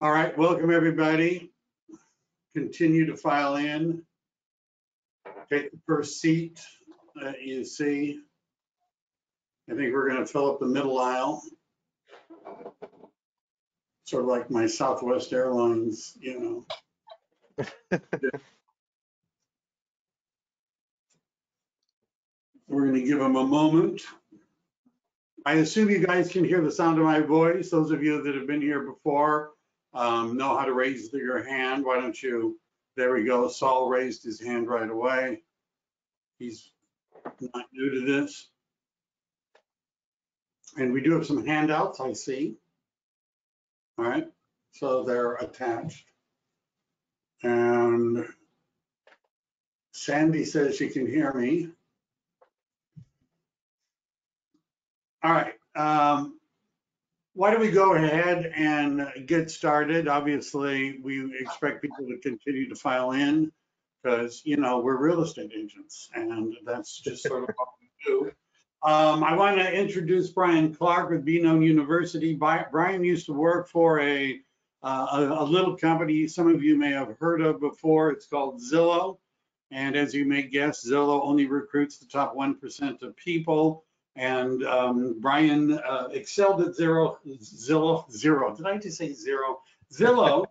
All right, welcome everybody. Continue to file in. Take the first seat that you see. I think we're going to fill up the middle aisle. Sort of like my Southwest Airlines, you know. We're going to give them a moment. I assume you guys can hear the sound of my voice. Those of you that have been here before know how to raise your hand. Why don't you? There we go. Saul raised his hand right away. He's not new to this. And we do have some handouts, I see. All right, so they're attached. And Sandy says she can hear me. All right, why don't we go ahead and get started? Obviously, we expect people to continue to file in because, you know, we're real estate agents and that's just sort of what we do. I want to introduce Brian Clark with Be Known University. Brian used to work for a little company some of you may have heard of before. It's called Zillow. And as you may guess, Zillow only recruits the top 1% of people. And Brian excelled at Zillow. Did I just say zero? Zillow.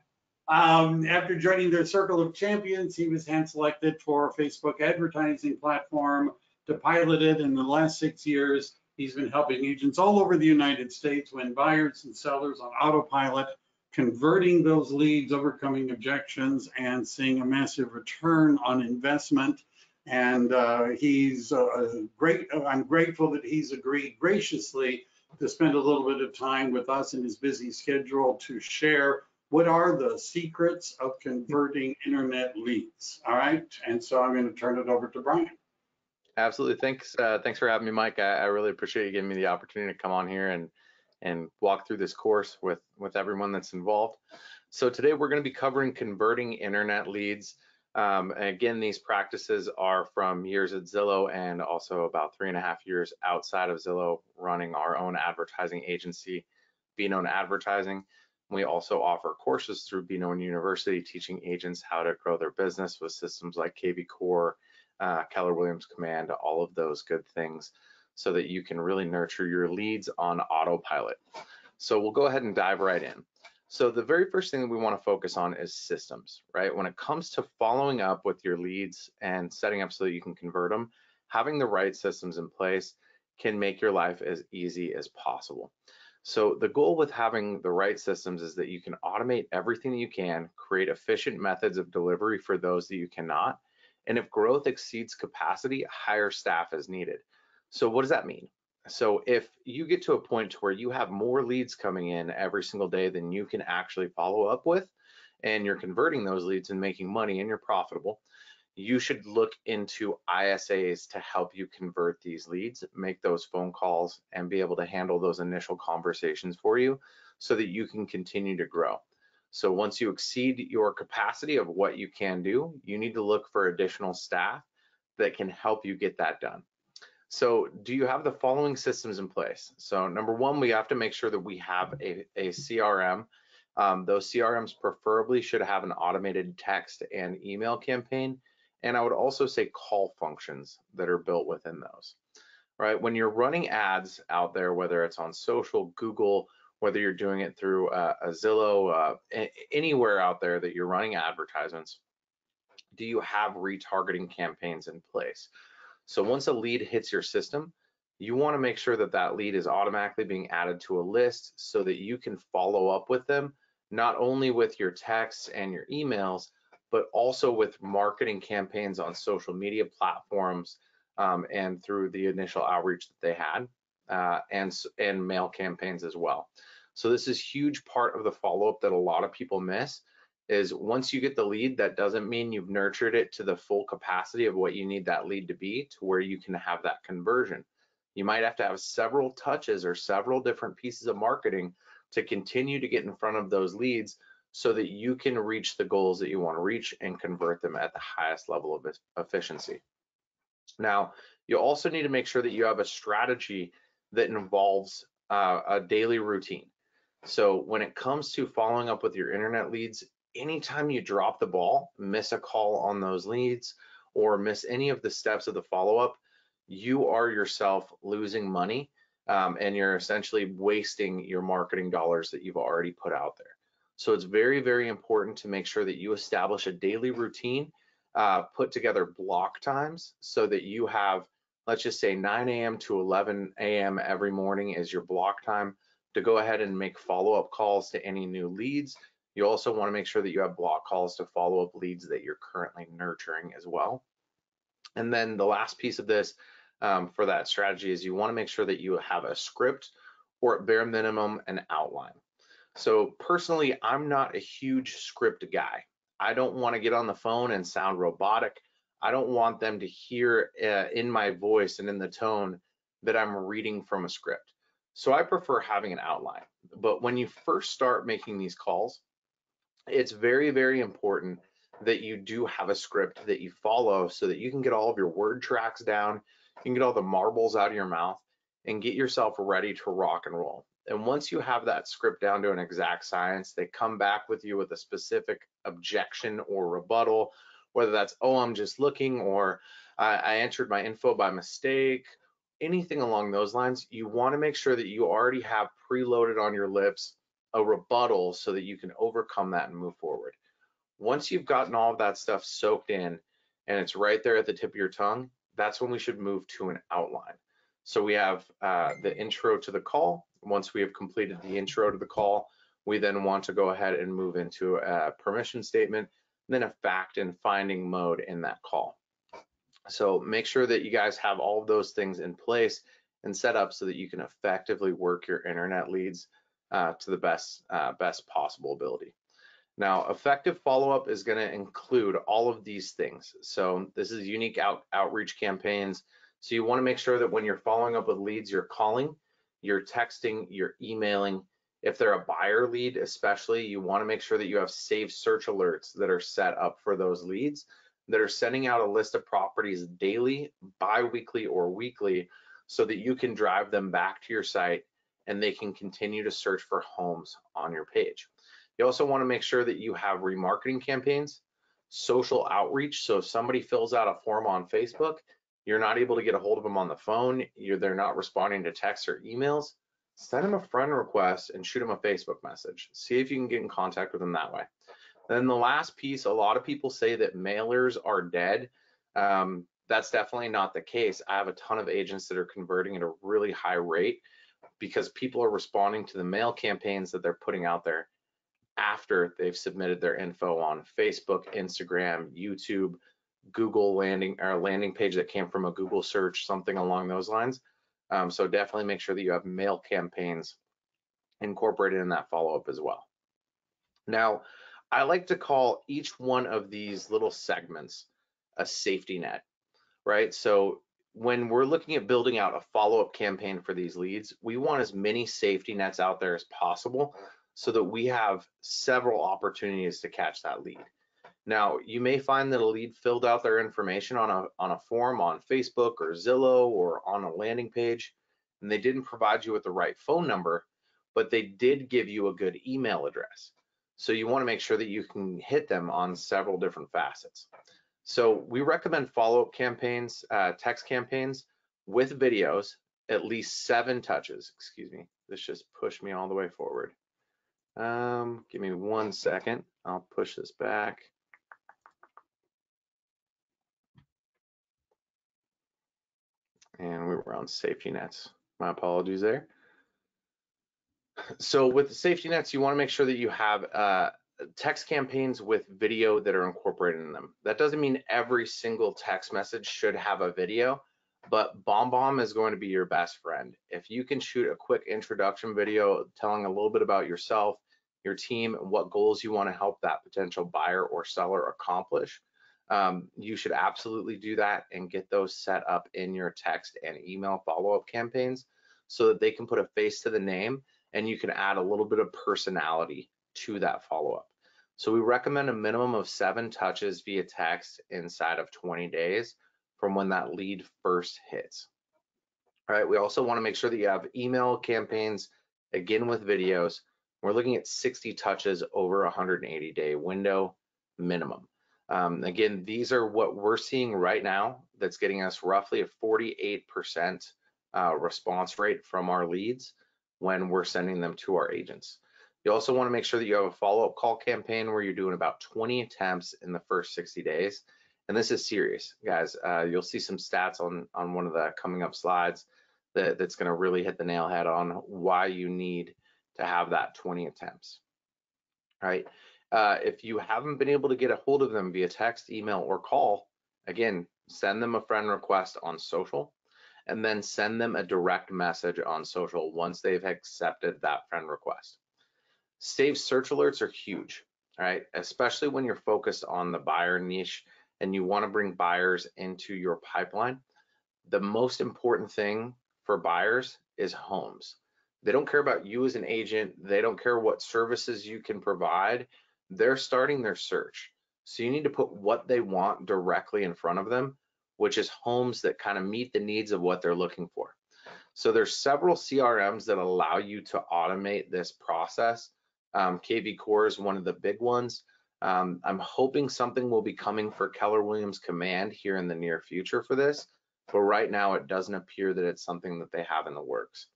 After joining their circle of champions, he was hand selected for a Facebook advertising platform to pilot it. In the last 6 years, he's been helping agents all over the United States win buyers and sellers on autopilot, converting those leads, overcoming objections, and seeing a massive return on investment. And he's great. I'm grateful that he's agreed graciously to spend a little bit of time with us in his busy schedule to share what are the secrets of converting internet leads. All right. And so I'm going to turn it over to Brian. Absolutely. Thanks for having me, Mike. I really appreciate you giving me the opportunity to come on here and walk through this course with everyone that's involved. So today we're going to be covering converting internet leads. And again, these practices are from years at Zillow and also about 3.5 years outside of Zillow, running our own advertising agency, Be Known Advertising. We also offer courses through Be Known University, teaching agents how to grow their business with systems like KV Core, Keller Williams Command, all of those good things, so that you can really nurture your leads on autopilot. So we'll go ahead and dive right in. So the very first thing that we want to focus on is systems, right? When it comes to following up with your leads and setting up so that you can convert them, having the right systems in place can make your life as easy as possible. So the goal with having the right systems is that you can automate everything that you can, create efficient methods of delivery for those that you cannot, and if growth exceeds capacity, hire staff as needed. So what does that mean? So if you get to a point where you have more leads coming in every single day than you can actually follow up with, and you're converting those leads and making money and you're profitable, you should look into ISAs to help you convert these leads, make those phone calls, and be able to handle those initial conversations for you so that you can continue to grow. So once you exceed your capacity of what you can do, you need to look for additional staff that can help you get that done. So do you have the following systems in place? So number one, we have to make sure that we have a CRM. Those CRMs preferably should have an automated text and email campaign. And I would also say call functions that are built within those, right? When you're running ads out there, whether it's on social, Google, whether you're doing it through a Zillow, anywhere out there that you're running advertisements, do you have retargeting campaigns in place? So once a lead hits your system, you want to make sure that that lead is automatically being added to a list so that you can follow up with them, not only with your texts and your emails, but also with marketing campaigns on social media platforms and through the initial outreach that they had, and mail campaigns as well. So this is a huge part of the follow-up that a lot of people miss. Is once you get the lead, that doesn't mean you've nurtured it to the full capacity of what you need that lead to be to where you can have that conversion. You might have to have several touches or several different pieces of marketing to continue to get in front of those leads so that you can reach the goals that you want to reach and convert them at the highest level of efficiency. Now, you also need to make sure that you have a strategy that involves a daily routine. So when it comes to following up with your internet leads, anytime you drop the ball, miss a call on those leads, or miss any of the steps of the follow-up, you are yourself losing money, and you're essentially wasting your marketing dollars that you've already put out there. So it's very, very important to make sure that you establish a daily routine, put together block times so that you have, let's just say 9 a.m. to 11 a.m. every morning is your block time to go ahead and make follow-up calls to any new leads. You also want to make sure that you have block calls to follow up leads that you're currently nurturing as well. And then the last piece of this for that strategy is you want to make sure that you have a script, or at bare minimum an outline. So personally, I'm not a huge script guy. I don't want to get on the phone and sound robotic. I don't want them to hear in my voice and in the tone that I'm reading from a script. So I prefer having an outline. But when you first start making these calls, it's very, very important that you do have a script that you follow so that you can get all of your word tracks down, you can get all the marbles out of your mouth, and get yourself ready to rock and roll. And once you have that script down to an exact science, they come back with you with a specific objection or rebuttal, whether that's, oh, I'm just looking, or I entered my info by mistake, anything along those lines. You want to make sure that you already have preloaded on your lips a rebuttal so that you can overcome that and move forward. Once you've gotten all of that stuff soaked in and it's right there at the tip of your tongue, that's when we should move to an outline. So we have the intro to the call. Once we have completed the intro to the call, we then want to go ahead and move into a permission statement, and then a fact and finding mode in that call. So make sure that you guys have all of those things in place and set up so that you can effectively work your internet leads to the best possible ability. Now, effective follow-up is going to include all of these things. So this is unique outreach campaigns. So you want to make sure that when you're following up with leads, you're calling, you're texting, you're emailing. If they're a buyer lead, especially, you want to make sure that you have saved search alerts that are set up for those leads, that are sending out a list of properties daily, bi-weekly, or weekly, so that you can drive them back to your site and they can continue to search for homes on your page. You also want to make sure that you have remarketing campaigns, social outreach. So if somebody fills out a form on Facebook, you're not able to get a hold of them on the phone, they're not responding to texts or emails, send them a friend request and shoot them a Facebook message. See if you can get in contact with them that way. Then the last piece, a lot of people say that mailers are dead. That's definitely not the case. I have a ton of agents that are converting at a really high rate because people are responding to the mail campaigns that they're putting out there after they've submitted their info on Facebook, Instagram, YouTube, Google landing page that came from a Google search, something along those lines. So definitely make sure that you have mail campaigns incorporated in that follow-up as well. Now, I like to call each one of these little segments a safety net, right? So when we're looking at building out a follow-up campaign for these leads, we want as many safety nets out there as possible so that we have several opportunities to catch that lead. Now, you may find that a lead filled out their information on a form on Facebook or Zillow or on a landing page, and they didn't provide you with the right phone number, but they did give you a good email address. So you want to make sure that you can hit them on several different facets. So we recommend follow-up campaigns, text campaigns with videos, at least 7 touches. Excuse me, this just pushed me all the way forward. Give me 1 second, I'll push this back. And we were on safety nets. My apologies there. So with the safety nets, you want to make sure that you have text campaigns with video that are incorporated in them. That doesn't mean every single text message should have a video, but BombBomb is going to be your best friend. If you can shoot a quick introduction video telling a little bit about yourself, your team, and what goals you want to help that potential buyer or seller accomplish, you should absolutely do that and get those set up in your text and email follow-up campaigns so that they can put a face to the name and you can add a little bit of personality to that follow-up. So we recommend a minimum of 7 touches via text inside of 20 days from when that lead first hits. All right, we also want to make sure that you have email campaigns, again with videos, we're looking at 60 touches over a 180-day window minimum. Again, these are what we're seeing right now that's getting us roughly a 48% response rate from our leads when we're sending them to our agents. You also want to make sure that you have a follow-up call campaign where you're doing about 20 attempts in the first 60 days. And this is serious, guys. You'll see some stats on one of the coming up slides that's going to really hit the nail head on why you need to have that 20 attempts, right? If you haven't been able to get a hold of them via text, email, or call, again, send them a friend request on social, and then send them a direct message on social once they've accepted that friend request. Saved search alerts are huge, right? Especially when you're focused on the buyer niche and you want to bring buyers into your pipeline. The most important thing for buyers is homes. They don't care about you as an agent. They don't care what services you can provide. They're starting their search. So you need to put what they want directly in front of them, which is homes that kind of meet the needs of what they're looking for. So there's several CRMs that allow you to automate this process. KV Core is one of the big ones. I'm hoping something will be coming for Keller Williams Command here in the near future for this, but right now it doesn't appear that it's something that they have in the works.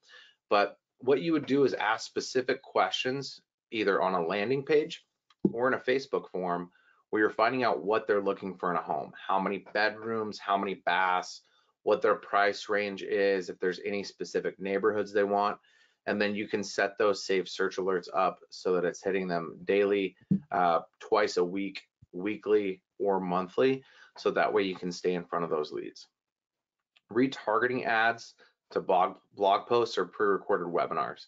But what you would do is ask specific questions either on a landing page or in a Facebook forum where you're finding out what they're looking for in a home, how many bedrooms, how many baths, what their price range is, if there's any specific neighborhoods they want. And then you can set those saved search alerts up so that it's hitting them daily, twice a week, weekly, or monthly. So that way you can stay in front of those leads. Retargeting ads to blog posts or pre-recorded webinars.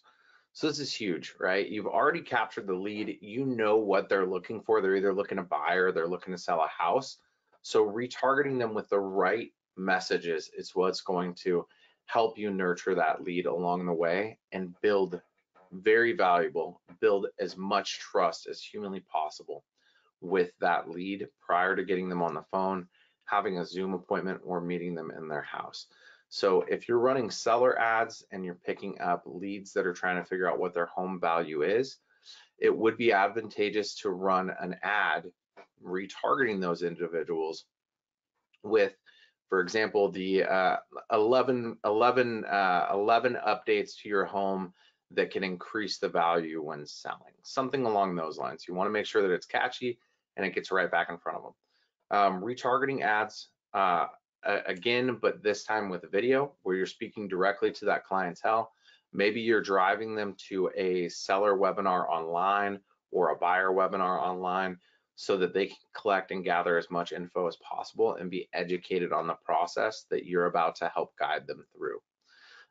So this is huge, right? You've already captured the lead. You know what they're looking for. They're either looking to buy or they're looking to sell a house. So retargeting them with the right messages is what's going to help you nurture that lead along the way and build very valuable, build as much trust as humanly possible with that lead prior to getting them on the phone, having a Zoom appointment, or meeting them in their house. So if you're running seller ads and you're picking up leads that are trying to figure out what their home value is, it would be advantageous to run an ad retargeting those individuals with, for example, the 11 updates to your home that can increase the value when selling, something along those lines. You want to make sure that it's catchy and it gets right back in front of them. Retargeting ads, again, but this time with a video where you're speaking directly to that clientele. Maybe you're driving them to a seller webinar online or a buyer webinar online so that they can collect and gather as much info as possible and be educated on the process that you're about to help guide them through.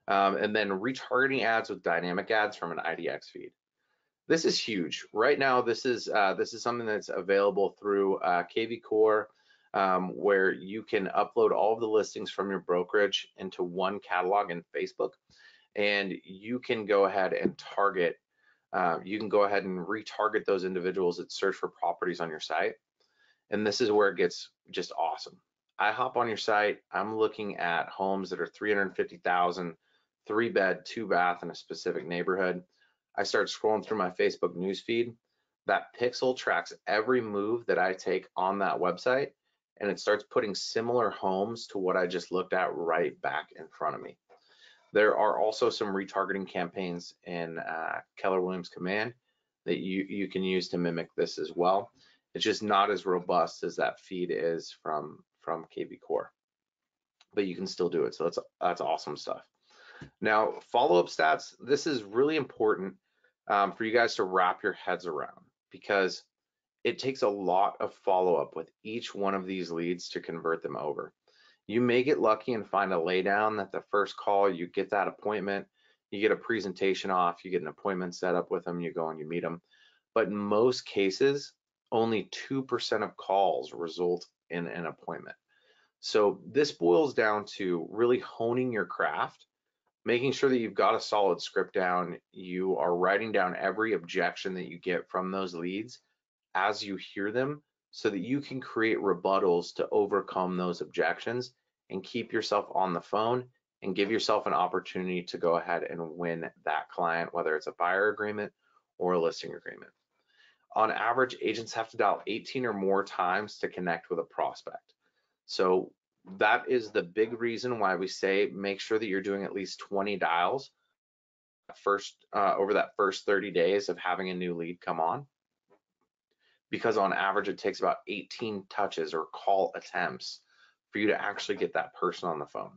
And then retargeting ads with dynamic ads from an IDX feed. This is huge. Right now, this is something that's available through KV Core, where you can upload all of the listings from your brokerage into one catalog in Facebook, and you can go ahead and target. You can go ahead and retarget those individuals that search for properties on your site. And this is where it gets just awesome. I hop on your site. I'm looking at homes that are 350,000, 3-bed, 2-bath in a specific neighborhood. I start scrolling through my Facebook newsfeed. That pixel tracks every move that I take on that website, and it starts putting similar homes to what I just looked at right back in front of me. There are also some retargeting campaigns in Keller Williams Command that you can use to mimic this as well. It's just not as robust as that feed is from KV Core, but you can still do it. So that's awesome stuff. Now, follow-up stats. This is really important for you guys to wrap your heads around, because it takes a lot of follow-up with each one of these leads to convert them over. You may get lucky and find a laydown that the first call, you get that appointment, you get a presentation off, you get an appointment set up with them, you go and you meet them. But in most cases, only 2% of calls result in an appointment. So this boils down to really honing your craft, making sure that you've got a solid script down. You are writing down every objection that you get from those leads as you hear them, so that you can create rebuttals to overcome those objections and keep yourself on the phone and give yourself an opportunity to go ahead and win that client, whether it's a buyer agreement or a listing agreement. On average, agents have to dial 18 or more times to connect with a prospect. So that is the big reason why we say make sure that you're doing at least 20 dials over that first 30 days of having a new lead come on, because on average it takes about 18 touches or call attempts for you to actually get that person on the phone.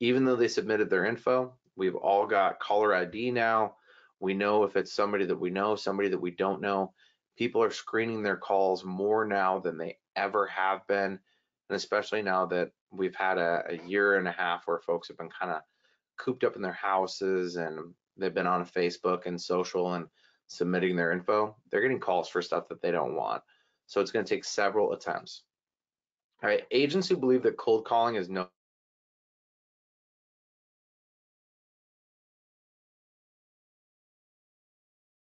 Even though they submitted their info, we've all got caller ID now. We know if it's somebody that we know, somebody that we don't know. People are screening their calls more now than they ever have been, and especially now that we've had a year and a half where folks have been kind of cooped up in their houses and they've been on Facebook and social and submitting their info, they're getting calls for stuff that they don't want. So it's going to take several attempts. All right, agents who believe that cold calling is no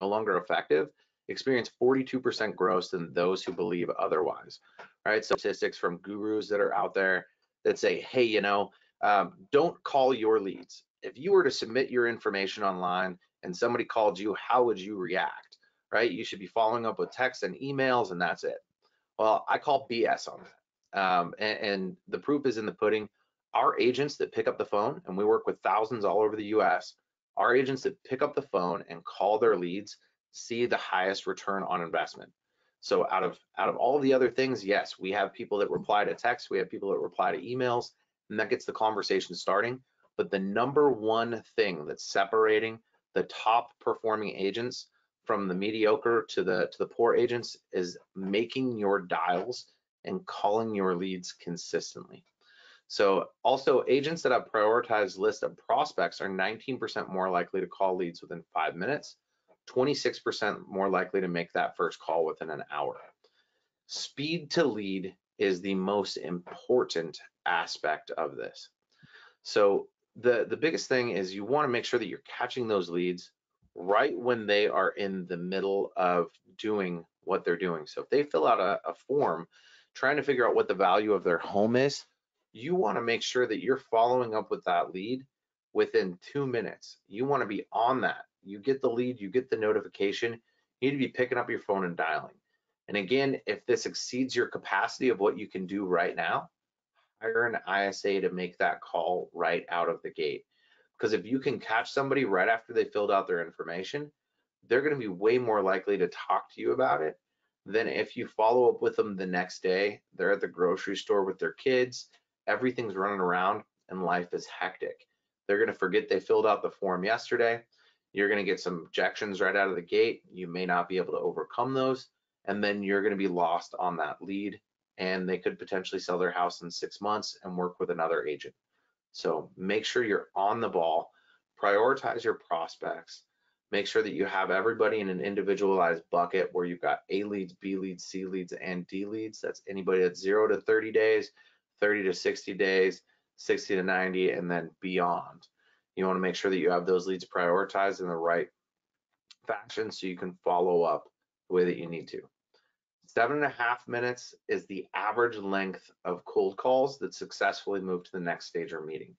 longer effective experience 42% growth than those who believe otherwise. All right, so statistics from gurus that are out there that say, hey, don't call your leads. If you were to submit your information online and somebody called you, how would you react? Right? You should be following up with texts and emails, and that's it. Well, I call BS on that. And the proof is in the pudding. Our agents that pick up the phone, and we work with thousands all over the US, our agents that pick up the phone and call their leads see the highest return on investment. So out of all the other things, yes, we have people that reply to text, we have people that reply to emails, and that gets the conversation starting. But the number one thing that's separating the top performing agents from the mediocre to the poor agents is making your dials and calling your leads consistently. So also, agents that have prioritized list of prospects are 19% more likely to call leads within 5 minutes, 26% more likely to make that first call within an hour. Speed to lead is the most important aspect of this. So the biggest thing is you want to make sure that you're catching those leads right when they are in the middle of doing what they're doing. So if they fill out a form trying to figure out what the value of their home is, you want to make sure that you're following up with that lead within 2 minutes. You want to be on that. You get the lead, you get the notification, you need to be picking up your phone and dialing. And again, if this exceeds your capacity of what you can do right now, hire an ISA to make that call right out of the gate. Because if you can catch somebody right after they filled out their information, they're going to be way more likely to talk to you about it than if you follow up with them the next day. They're at the grocery store with their kids, everything's running around, and life is hectic. They're going to forget they filled out the form yesterday. You're going to get some objections right out of the gate. You may not be able to overcome those, and then you're going to be lost on that lead, and they could potentially sell their house in 6 months and work with another agent. So make sure you're on the ball, prioritize your prospects, make sure that you have everybody in an individualized bucket where you've got A leads, B leads, C leads, and D leads. That's anybody that's 0 to 30 days, 30 to 60 days, 60 to 90, and then beyond. You want to make sure that you have those leads prioritized in the right fashion so you can follow up the way that you need to. 7.5 minutes is the average length of cold calls that successfully move to the next stage or meeting.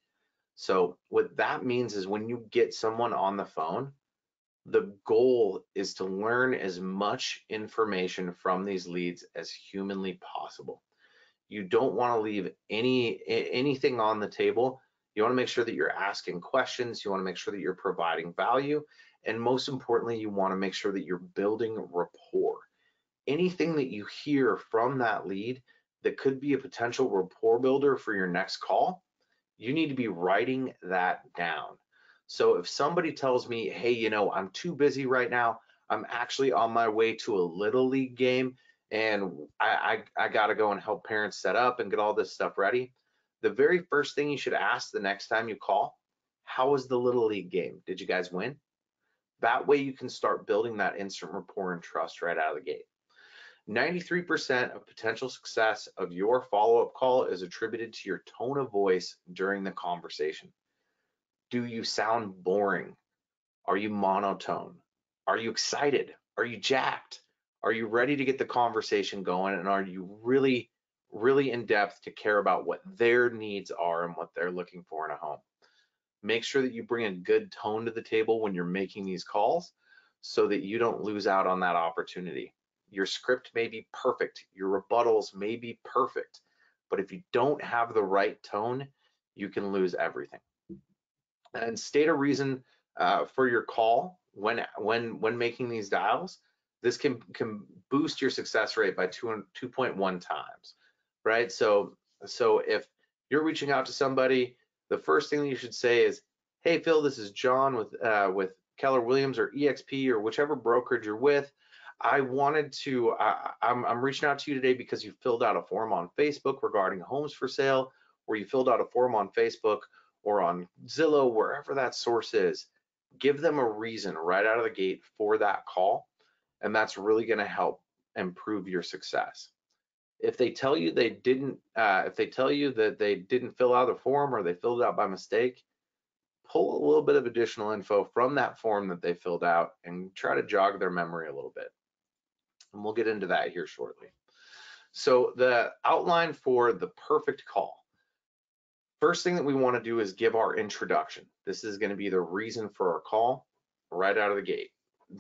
So what that means is when you get someone on the phone, the goal is to learn as much information from these leads as humanly possible. You don't want to leave anything on the table. You want to make sure that you're asking questions. You want to make sure that you're providing value. And most importantly, you want to make sure that you're building rapport. Anything that you hear from that lead that could be a potential rapport builder for your next call, you need to be writing that down. So if somebody tells me, hey, I'm too busy right now, I'm actually on my way to a little league game and I got to go and help parents set up and get all this stuff ready, the very first thing you should ask the next time you call, how was the little league game? Did you guys win? That way you can start building that instant rapport and trust right out of the gate. 93% of potential success of your follow-up call is attributed to your tone of voice during the conversation. Do you sound boring? Are you monotone? Are you excited? Are you jacked? Are you ready to get the conversation going? And are you really, really in depth to care about what their needs are and what they're looking for in a home? Make sure that you bring a good tone to the table when you're making these calls so that you don't lose out on that opportunity. Your script may be perfect, your rebuttals may be perfect, but if you don't have the right tone, you can lose everything. And state a reason for your call when making these dials. This can boost your success rate by 2.1 times, right? So if you're reaching out to somebody, the first thing that you should say is, "Hey Phil, this is John with Keller Williams or EXP or whichever brokerage you're with. I wanted to, I'm reaching out to you today because you filled out a form on Facebook regarding homes for sale, or you filled out a form on Facebook or on Zillow, wherever that source is." Give them a reason right out of the gate for that call, and that's really going to help improve your success. If they tell you they didn't, if they tell you that they didn't fill out a form or they filled it out by mistake, pull a little bit of additional info from that form that they filled out and try to jog their memory a little bit. And we'll get into that here shortly. So the outline for the perfect call. First thing that we want to do is give our introduction. This is going to be the reason for our call right out of the gate.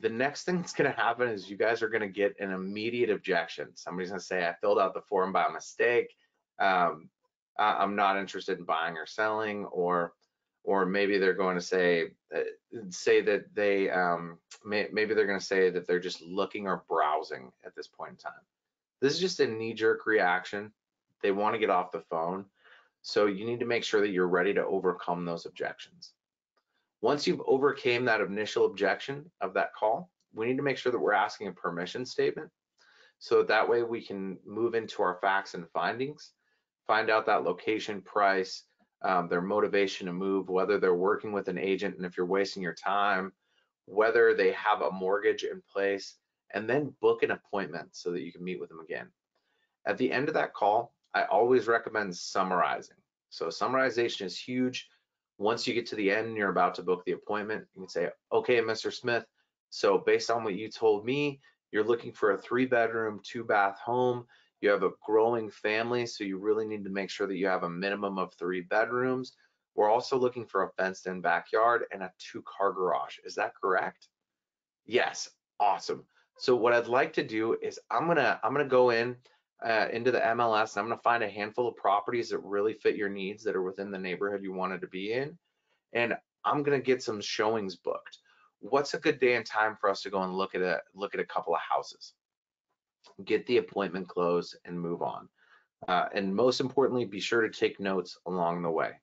The next thing that's going to happen is you guys are going to get an immediate objection. Somebody's going to say, "I filled out the form by mistake. I'm not interested in buying or selling," or maybe they're going to say that they maybe they're going to say that they're just looking or browsing at this point in time. This is just a knee-jerk reaction. They want to get off the phone. So you need to make sure that you're ready to overcome those objections. Once you've overcame that initial objection of that call, we need to make sure that we're asking a permission statement. So that way we can move into our facts and findings, find out that location, price, their motivation to move, whether they're working with an agent and if you're wasting your time, whether they have a mortgage in place, and then book an appointment so that you can meet with them again. At the end of that call, I always recommend summarizing. So summarization is huge. Once you get to the end and you're about to book the appointment, you can say, "Okay, Mr. Smith, so based on what you told me, you're looking for a 3-bedroom, 2-bath home. You have a growing family, so you really need to make sure that you have a minimum of 3 bedrooms. We're also looking for a fenced-in backyard and a 2-car garage. Is that correct?" Yes, awesome. So what I'd like to do is I'm gonna go into the MLS, and I'm gonna find a handful of properties that really fit your needs that are within the neighborhood you wanted to be in, and I'm gonna get some showings booked. What's a good day and time for us to go and look at a couple of houses? Get the appointment closed and move on. And most importantly, be sure to take notes along the way.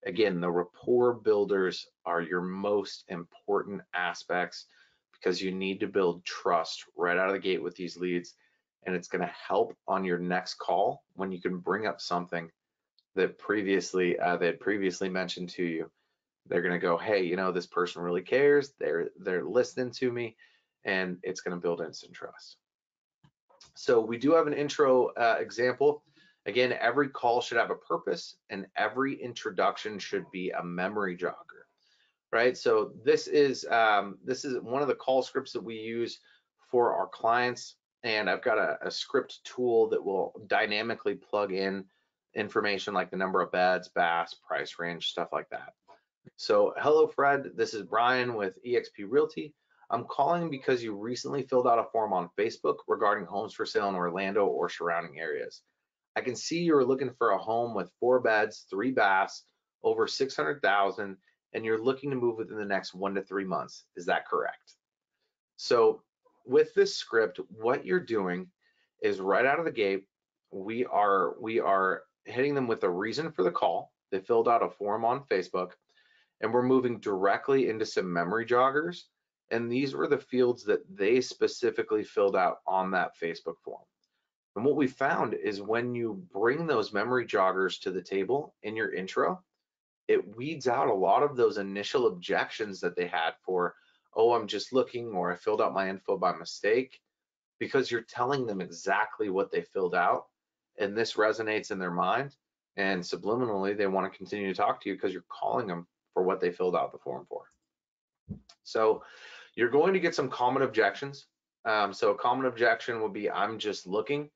Again, the rapport builders are your most important aspects because you need to build trust right out of the gate with these leads, and it's going to help on your next call when you can bring up something that they had previously mentioned to you. They're going to go, "Hey, you know, this person really cares. They're listening to me," and it's going to build instant trust. So we do have an intro example. Again, every call should have a purpose, and every introduction should be a memory jogger, right? So this is one of the call scripts that we use for our clients, and I've got a script tool that will dynamically plug in information like the number of beds, baths, price range, stuff like that. So, "Hello Fred, this is Brian with EXP Realty. I'm calling because you recently filled out a form on Facebook regarding homes for sale in Orlando or surrounding areas. I can see you're looking for a home with 4 beds, 3 baths, over 600,000, and you're looking to move within the next 1 to 3 months. Is that correct?" So with this script, what you're doing is right out of the gate, we are hitting them with a reason for the call. They filled out a form on Facebook, and we're moving directly into some memory joggers. And these were the fields that they specifically filled out on that Facebook form. And what we found is when you bring those memory joggers to the table in your intro, it weeds out a lot of those initial objections that they had for, "Oh, I'm just looking," or "I filled out my info by mistake," because you're telling them exactly what they filled out, and this resonates in their mind, and subliminally they want to continue to talk to you because you're calling them for what they filled out the form for. So you're going to get some common objections. So a common objection would be, "I'm just looking,"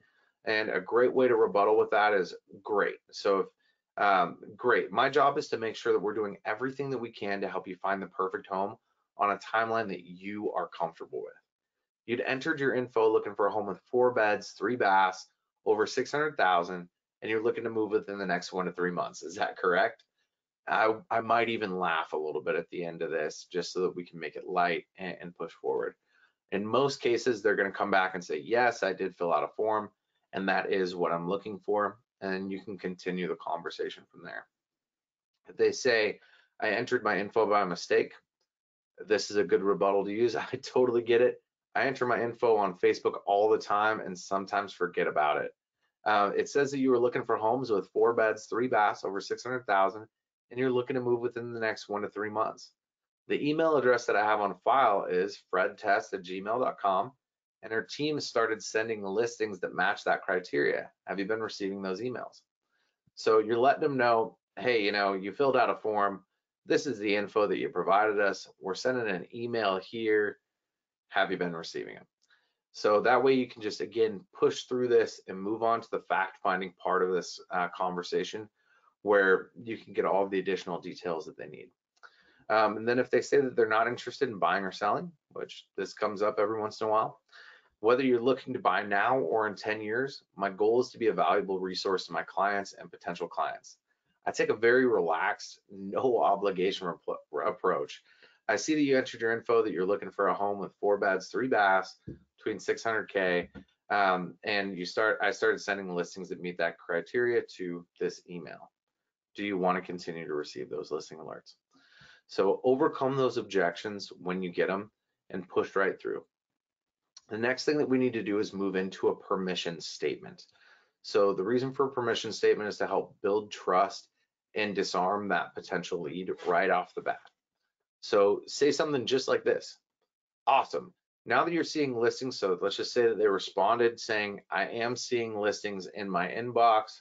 and a great way to rebuttal with that is, "Great. So great. My job is to make sure that we're doing everything that we can to help you find the perfect home on a timeline that you are comfortable with. You'd entered your info looking for a home with 4 beds, 3 baths, over 600,000, and you're looking to move within the next 1 to 3 months. Is that correct? I might even laugh a little bit at the end of this just so that we can make it light and push forward. In most cases, they're going to come back and say, yes, I did fill out a form, and that is what I'm looking for, and you can continue the conversation from there. If they say, I entered my info by mistake, this is a good rebuttal to use. I totally get it. I enter my info on Facebook all the time and sometimes forget about it. It says that you were looking for homes with 4 beds, 3 baths, over 600,000, and you're looking to move within the next 1 to 3 months. The email address that I have on file is fredtest@gmail.com, and our team started sending listings that match that criteria. Have you been receiving those emails? So you're letting them know, hey, you filled out a form. This is the info that you provided us. We're sending an email here. Have you been receiving it? So that way you can just, again, push through this and move on to the fact-finding part of this conversation where you can get all of the additional details that they need. And then if they say that they're not interested in buying or selling, which this comes up every once in a while, whether you're looking to buy now or in 10 years, my goal is to be a valuable resource to my clients and potential clients. I take a very relaxed, no obligation approach. I see that you entered your info that you're looking for a home with 4 beds, 3 baths, between 600K, and I started sending listings that meet that criteria to this email. Do you want to continue to receive those listing alerts? So overcome those objections when you get them and push right through. The next thing that we need to do is move into a permission statement. So the reason for a permission statement is to help build trust and disarm that potential lead right off the bat. So say something just like this. Awesome. Now that you're seeing listings, so let's just say that they responded saying, I am seeing listings in my inbox.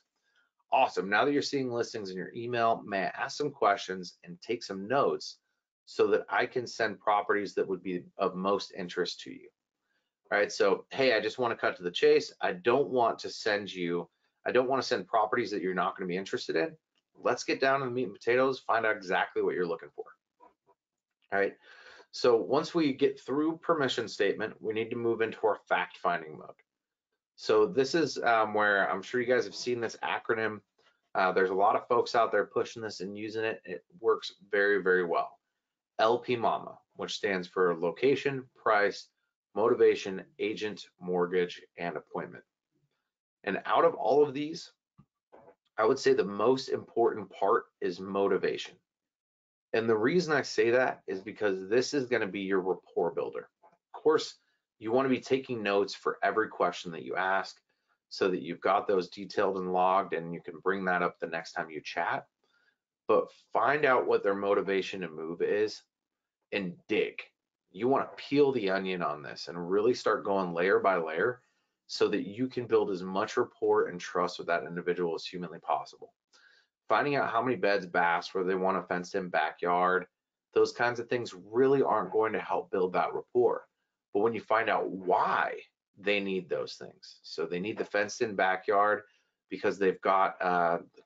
Awesome. Now that you're seeing listings in your email, may I ask some questions and take some notes so that I can send properties that would be of most interest to you? All right. So, hey, I just want to cut to the chase. I don't want to send properties that you're not going to be interested in. Let's get down to the meat and potatoes, find out exactly what you're looking for. All right. So once we get through permission statement, we need to move into our fact-finding mode. So this is where I'm sure you guys have seen this acronym. There's a lot of folks out there pushing this and using it. It works very, very well. LP MAMA, which stands for location, price, motivation, agent, mortgage, and appointment. And out of all of these, I would say the most important part is motivation. And the reason I say that is because this is going to be your rapport builder. Of course, you want to be taking notes for every question that you ask so that you've got those detailed and logged and you can bring that up the next time you chat. But find out what their motivation and move is and dig. You want to peel the onion on this and really start going layer by layer so that you can build as much rapport and trust with that individual as humanly possible. Finding out how many beds, baths, whether they want a fenced-in backyard, those kinds of things really aren't going to help build that rapport. But when you find out why they need those things, so they need the fenced-in backyard because they've got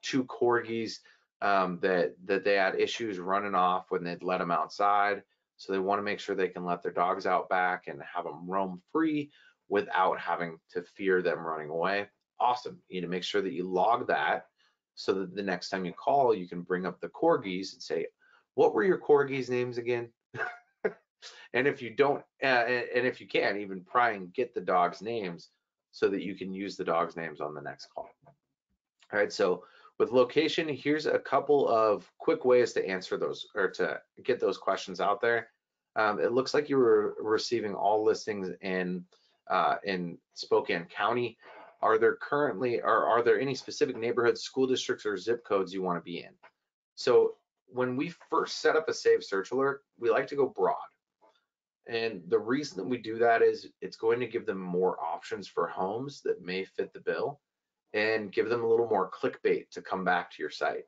2 corgis that they had issues running off when they'd let them outside, so they want to make sure they can let their dogs out back and have them roam free without having to fear them running away. Awesome. You need to make sure that you log that, so that the next time you call, you can bring up the corgis and say, what were your corgis' names again? And if you don't, and if you can, even try and get the dog's names so that you can use the dog's names on the next call. All right, so with location, here's a couple of quick ways to answer those or to get those questions out there. It looks like you were receiving all listings in Spokane County. Are there any specific neighborhoods, school districts, or zip codes you want to be in? So when we first set up a saved search alert, we like to go broad. And the reason that we do that is it's going to give them more options for homes that may fit the bill and give them a little more clickbait to come back to your site.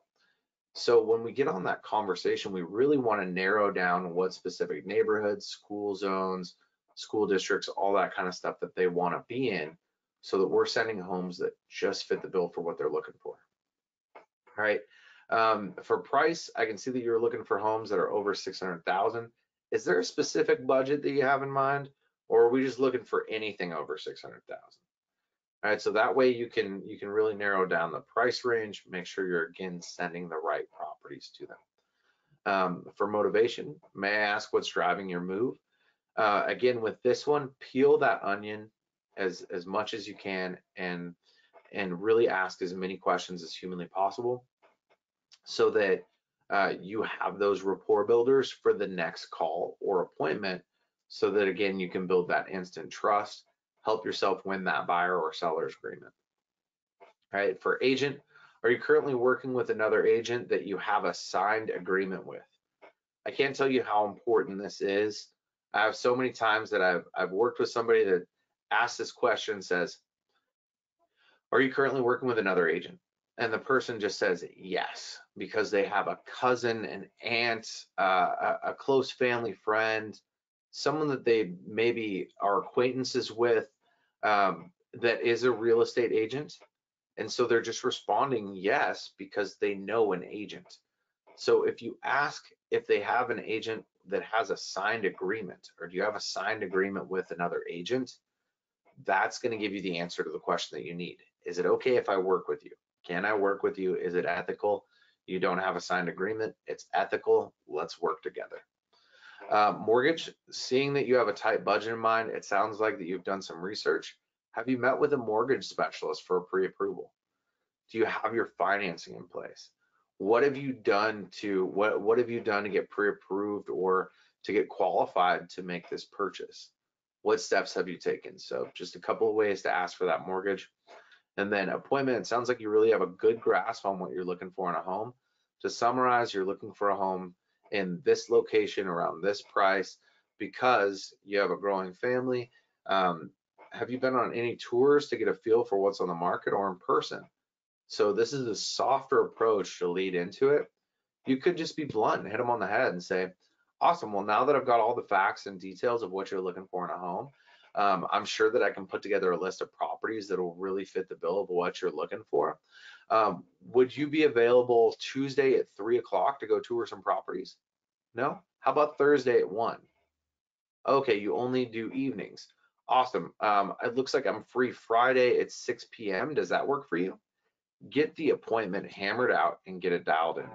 So when we get on that conversation, we really want to narrow down what specific neighborhoods, school zones, school districts, all that kind of stuff that they want to be in, so that we're sending homes that just fit the bill for what they're looking for. All right. For price, I can see that you're looking for homes that are over 600,000 Is there a specific budget that you have in mind, or are we just looking for anything over 600,000? All right, so that way you can really narrow down the price range, make sure you're again sending the right properties to them. For motivation, may I ask what's driving your move? Again, with this one, peel that onion as much as you can and really ask as many questions as humanly possible so that you have those rapport builders for the next call or appointment, so that again you can build that instant trust, help yourself win that buyer or seller's agreement. All right, for agent, are you currently working with another agent that you have a signed agreement with? I can't tell you how important this is. I have so many times that I've worked with somebody that asks this question, says, are you currently working with another agent? And the person just says yes, because they have a cousin, an aunt, a close family friend, someone that they maybe are acquaintances with, that is a real estate agent. And so they're just responding yes because they know an agent. So if you ask if they have an agent that has a signed agreement, or do you have a signed agreement with another agent, that's going to give you the answer to the question that you need. Is it okay if I work with you? Can I work with you? Is it ethical? You don't have a signed agreement. It's ethical. Let's work together. Mortgage, seeing that you have a tight budget in mind, it sounds like that you've done some research. Have you met with a mortgage specialist for a pre-approval? Do you have your financing in place? What have you done to what have you done to get pre-approved or to get qualified to make this purchase? What steps have you taken? So just a couple of ways to ask for that mortgage. And then appointment, it sounds like you really have a good grasp on what you're looking for in a home. To summarize, you're looking for a home in this location around this price because you have a growing family. Have you been on any tours to get a feel for what's on the market, or in person? So this is a softer approach to lead into it. You could just be blunt and hit them on the head and say, awesome, well, now that I've got all the facts and details of what you're looking for in a home, I'm sure that I can put together a list of properties that will really fit the bill of what you're looking for. Would you be available Tuesday at 3 o'clock to go tour some properties? No? How about Thursday at 1? Okay, you only do evenings. Awesome. It looks like I'm free Friday at 6 p.m. Does that work for you? Get the appointment hammered out and get it dialed in.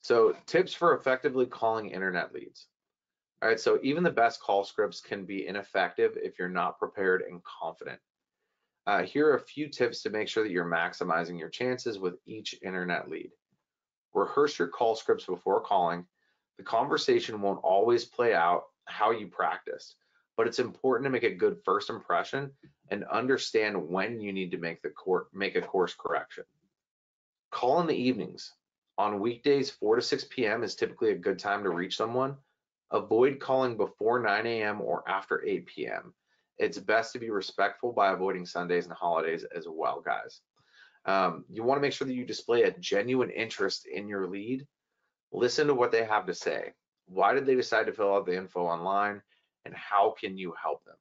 So tips for effectively calling internet leads. All right, so even the best call scripts can be ineffective if you're not prepared and confident. Here are a few tips to make sure that you're maximizing your chances with each internet lead. Rehearse your call scripts before calling. The conversation won't always play out how you practiced, but it's important to make a good first impression and understand when you need to make a course correction. Call in the evenings. On weekdays, 4 to 6 p.m. is typically a good time to reach someone. Avoid calling before 9 a.m. or after 8 p.m. It's best to be respectful by avoiding Sundays and holidays as well, guys. You want to make sure that you display a genuine interest in your lead. Listen to what they have to say. Why did they decide to fill out the info online, and how can you help them?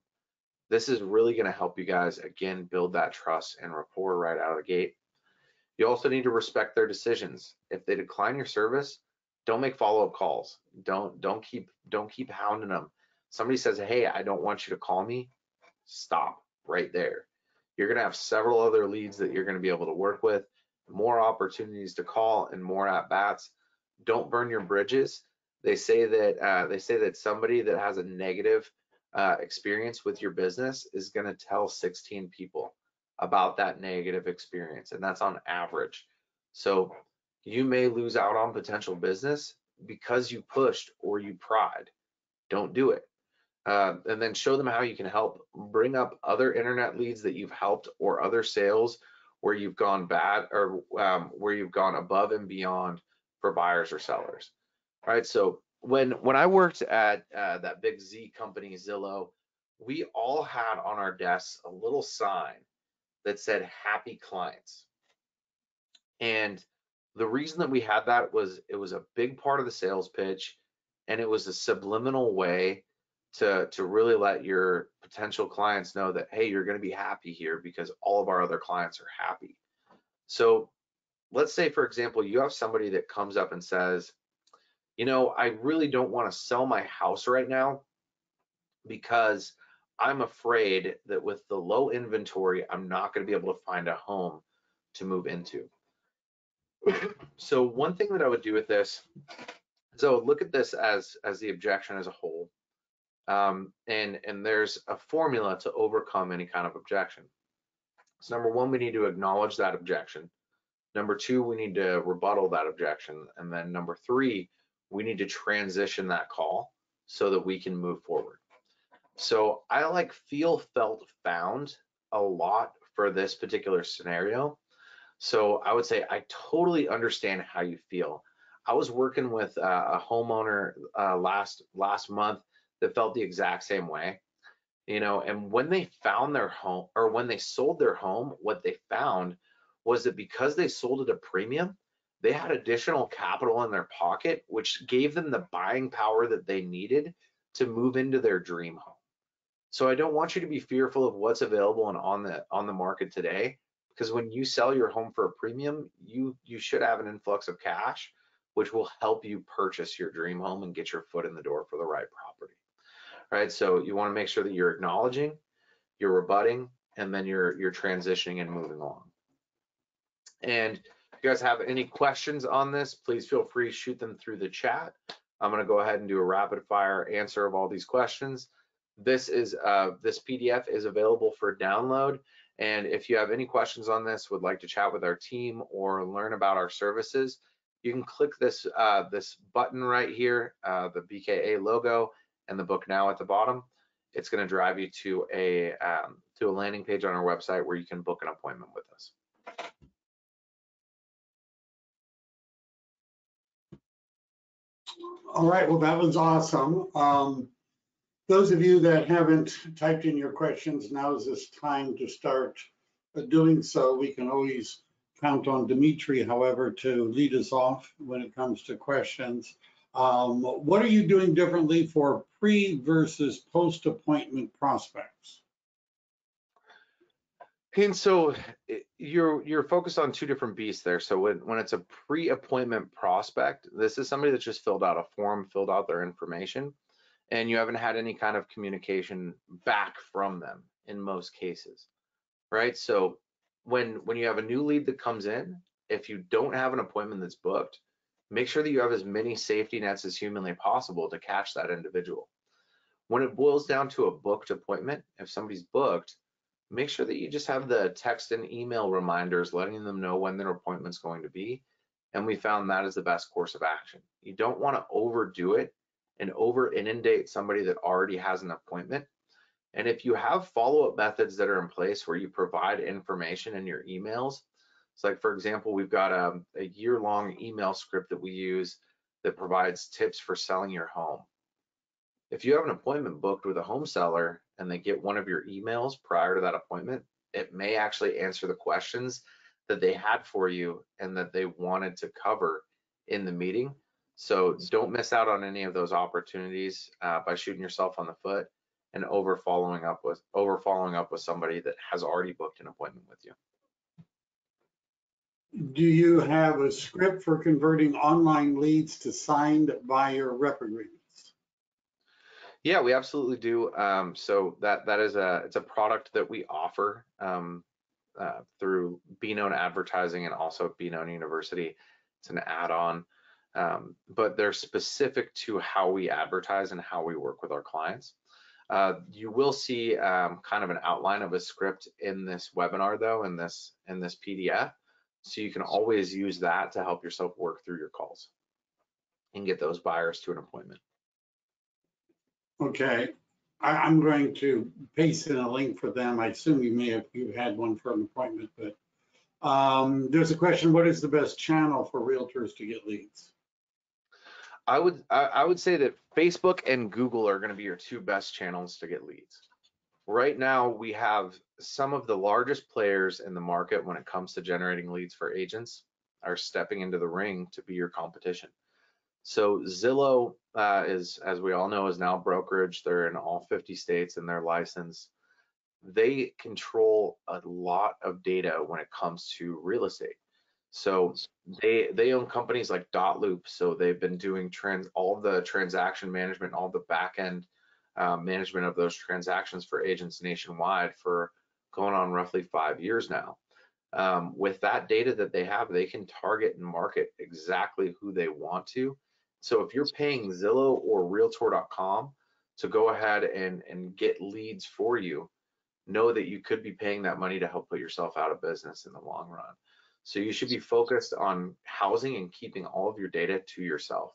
This is really going to help you guys, again, build that trust and rapport right out of the gate. You also need to respect their decisions. If they decline your service, don't make follow-up calls. Don't keep hounding them. Somebody says, hey, I don't want you to call me. Stop right there. You're going to have several other leads that you're going to be able to work with, more opportunities to call and more at bats. Don't burn your bridges. They say that somebody that has a negative experience with your business is going to tell 16 people about that negative experience, and that's on average. So you may lose out on potential business because you pushed or you pried. Don't do it. And then show them how you can help. Bring up other internet leads that you've helped, or other sales where you've gone bad, or where you've gone above and beyond for buyers or sellers. All right, so when I worked at that big Z company, Zillow, we all had on our desks a little sign that said happy clients. And the reason that we had that was it was a big part of the sales pitch, and it was a subliminal way to really let your potential clients know that, hey, you're going to be happy here because all of our other clients are happy. So let's say, for example, you have somebody that comes up and says, you know, I really don't want to sell my house right now because I'm afraid that with the low inventory, I'm not going to be able to find a home to move into. So one thing that I would do with this, so look at this as the objection as a whole. And there's a formula to overcome any kind of objection. So number one, we need to acknowledge that objection. Number two, we need to rebuttal that objection. And then number three, we need to transition that call so that we can move forward. So I like feel, felt, found a lot for this particular scenario. So I would say I totally understand how you feel. I was working with a homeowner last month that felt the exact same way, you know, and when they found their home, or when they sold their home, what they found was that because they sold at a premium, they had additional capital in their pocket, which gave them the buying power that they needed to move into their dream home. So I don't want you to be fearful of what's available and on the market today, because when you sell your home for a premium, you should have an influx of cash, which will help you purchase your dream home and get your foot in the door for the right property. Right? So you want to make sure that you're acknowledging, you're rebutting, and then you're transitioning and moving along. And if you guys have any questions on this, please feel free to shoot them through the chat. I'm going to go ahead and do a rapid fire answer of all these questions. This PDF is available for download. And if you have any questions on this, would like to chat with our team or learn about our services, you can click this button right here, the BKA logo, and the book now at the bottom. It's going to drive you to a landing page on our website where you can book an appointment with us. All right, well, that was awesome. Those of you that haven't typed in your questions, now is this time to start doing so. We can always count on Dimitri, however, to lead us off when it comes to questions. What are you doing differently for pre versus post-appointment prospects? And so you're focused on two different beasts there. So when it's a pre-appointment prospect, this is somebody that just filled out a form, filled out their information, and you haven't had any kind of communication back from them in most cases, right? So when you have a new lead that comes in, if you don't have an appointment that's booked, make sure that you have as many safety nets as humanly possible to catch that individual. When it boils down to a booked appointment, if somebody's booked, make sure that you just have the text and email reminders letting them know when their appointment's going to be. And we found that is the best course of action. You don't want to overdo it and over inundate somebody that already has an appointment. And if you have follow-up methods that are in place where you provide information in your emails, it's like, for example, we've got a year-long email script that we use that provides tips for selling your home. If you have an appointment booked with a home seller and they get one of your emails prior to that appointment, it may actually answer the questions that they had for you and that they wanted to cover in the meeting. So don't miss out on any of those opportunities by shooting yourself on the foot and over following up with somebody that has already booked an appointment with you. Do you have a script for converting online leads to signed buyer rep agreements? Yeah, we absolutely do. So that is it's a product that we offer through Be Known Advertising and also Be Known University. It's an add-on, but they're specific to how we advertise and how we work with our clients. You will see kind of an outline of a script in this webinar, though, in this PDF. So you can always use that to help yourself work through your calls and get those buyers to an appointment. Okay, I'm going to paste in a link for them. I assume you've had one for an appointment, but there's a question: what is the best channel for realtors to get leads? I would say that Facebook and Google are going to be your two best channels to get leads. Right now, we have some of the largest players in the market when it comes to generating leads for agents are stepping into the ring to be your competition. So Zillow is, as we all know, is now brokerage. They're in all 50 states and they're licensed. They control a lot of data when it comes to real estate. So they own companies like Loop. So they've been doing all the transaction management, all the back end management of those transactions for agents nationwide for going on roughly 5 years now. With that data that they have, they can target and market exactly who they want to. So if you're paying Zillow or Realtor.com to go ahead and get leads for you, know that you could be paying that money to help put yourself out of business in the long run. So you should be focused on housing and keeping all of your data to yourself.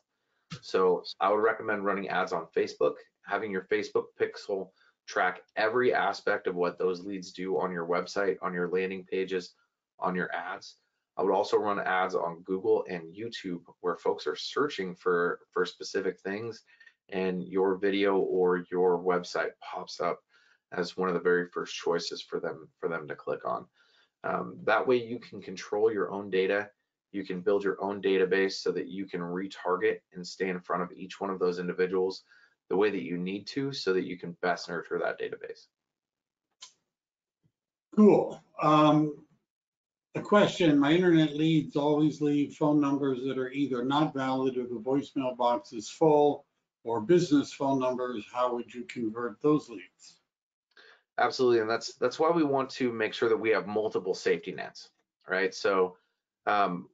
So I would recommend running ads on Facebook, having your Facebook pixel track every aspect of what those leads do on your website, on your landing pages, on your ads. I would also run ads on Google and YouTube where folks are searching for specific things, and your video or your website pops up as one of the very first choices for them to click on. That way you can control your own data. You can build your own database so that you can retarget and stay in front of each one of those individuals the way that you need to, so that you can best nurture that database. Cool. A question, my internet leads always leave phone numbers that are either not valid or the voicemail box is full, or business phone numbers. How would you convert those leads? Absolutely, and that's why we want to make sure that we have multiple safety nets, right? So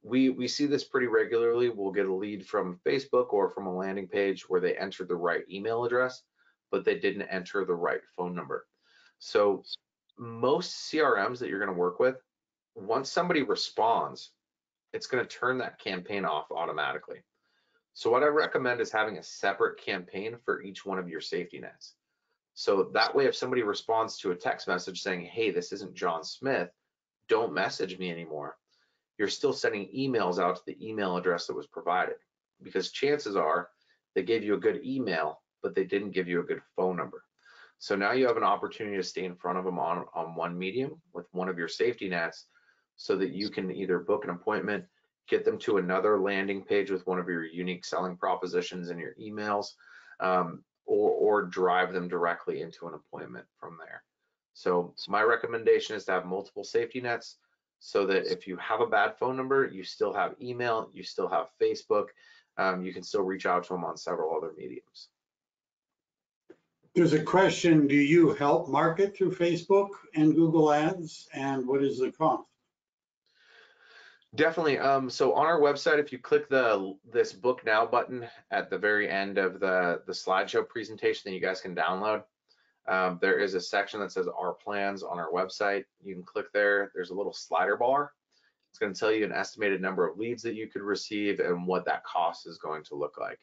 we see this pretty regularly. We'll get a lead from Facebook or from a landing page where they entered the right email address, but they didn't enter the right phone number. So most CRMs that you're going to work with, once somebody responds, it's going to turn that campaign off automatically. So what I recommend is having a separate campaign for each one of your safety nets. So that way, if somebody responds to a text message saying, hey, this isn't John Smith, don't message me anymore, you're still sending emails out to the email address that was provided, because chances are they gave you a good email, but they didn't give you a good phone number. So now you have an opportunity to stay in front of them on one medium with one of your safety nets, so that you can either book an appointment, get them to another landing page with one of your unique selling propositions in your emails, or drive them directly into an appointment from there. So my recommendation is to have multiple safety nets, so that if you have a bad phone number, you still have email, you still have Facebook, you can still reach out to them on several other mediums. There's a question, do you help market through Facebook and Google Ads, and what is the cost? Definitely. So on our website, if you click this book now button at the very end of the slideshow presentation that you guys can download, there is a section that says our plans on our website. You can click there. There's a little slider bar. It's going to tell you an estimated number of leads that you could receive and what that cost is going to look like.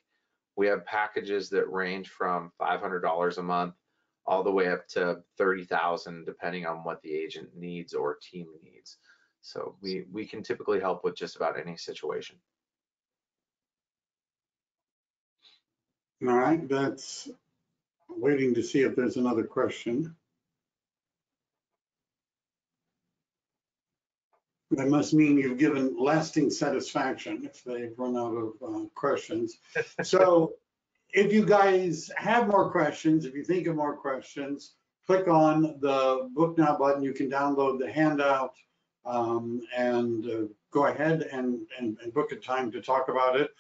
We have packages that range from $500 a month all the way up to $30,000, depending on what the agent needs or team needs. So we can typically help with just about any situation. All right, that's waiting to see if there's another question. That must mean you've given lasting satisfaction if they've run out of questions. So if you guys have more questions, if you think of more questions, click on the Book Now button. You can download the handout and go ahead and book a time to talk about it.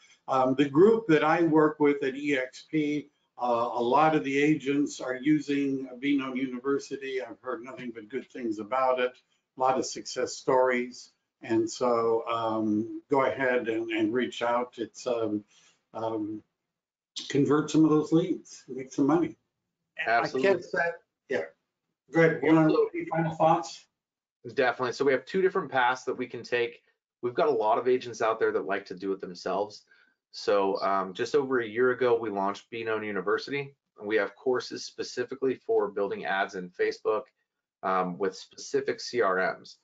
The group that I work with at EXP, a lot of the agents are using Known University. I've heard nothing but good things about it. A lot of success stories. And so go ahead and reach out. It's convert some of those leads, make some money. Absolutely. I can't say, yeah. Good. You want to any final thoughts? Definitely. So we have two different paths that we can take. We've got a lot of agents out there that like to do it themselves. So just over a year ago, we launched Be Known University. We have courses specifically for building ads in Facebook with specific CRMs.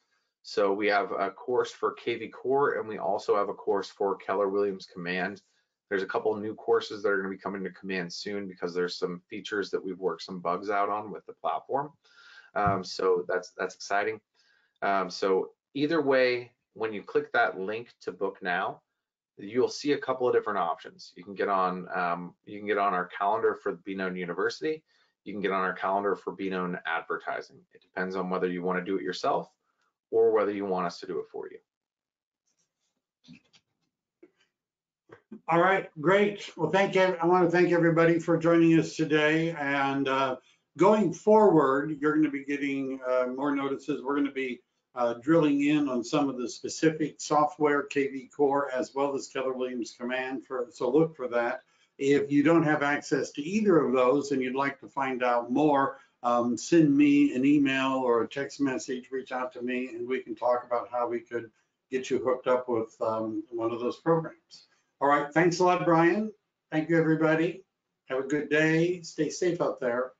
So we have a course for KV Core, and we also have a course for Keller Williams Command. There's a couple of new courses that are going to be coming to Command soon, because there's some features that we've worked some bugs out on with the platform. So that's exciting. So either way, when you click that link to book now, you'll see a couple of different options. You can get on our calendar for Be Known University. You can get on our calendar for Be Known Advertising. It depends on whether you want to do it yourself or whether you want us to do it for you. All right, great. Well, I want to thank everybody for joining us today. And going forward, you're going to be getting more notices. We're going to be drilling in on some of the specific software, KV Core, as well as Keller Williams Command. So look for that. If you don't have access to either of those and you'd like to find out more, send me an email or a text message, reach out to me, and we can talk about how we could get you hooked up with one of those programs. All right, thanks a lot, Brian. Thank you, everybody. Have a good day. Stay safe out there.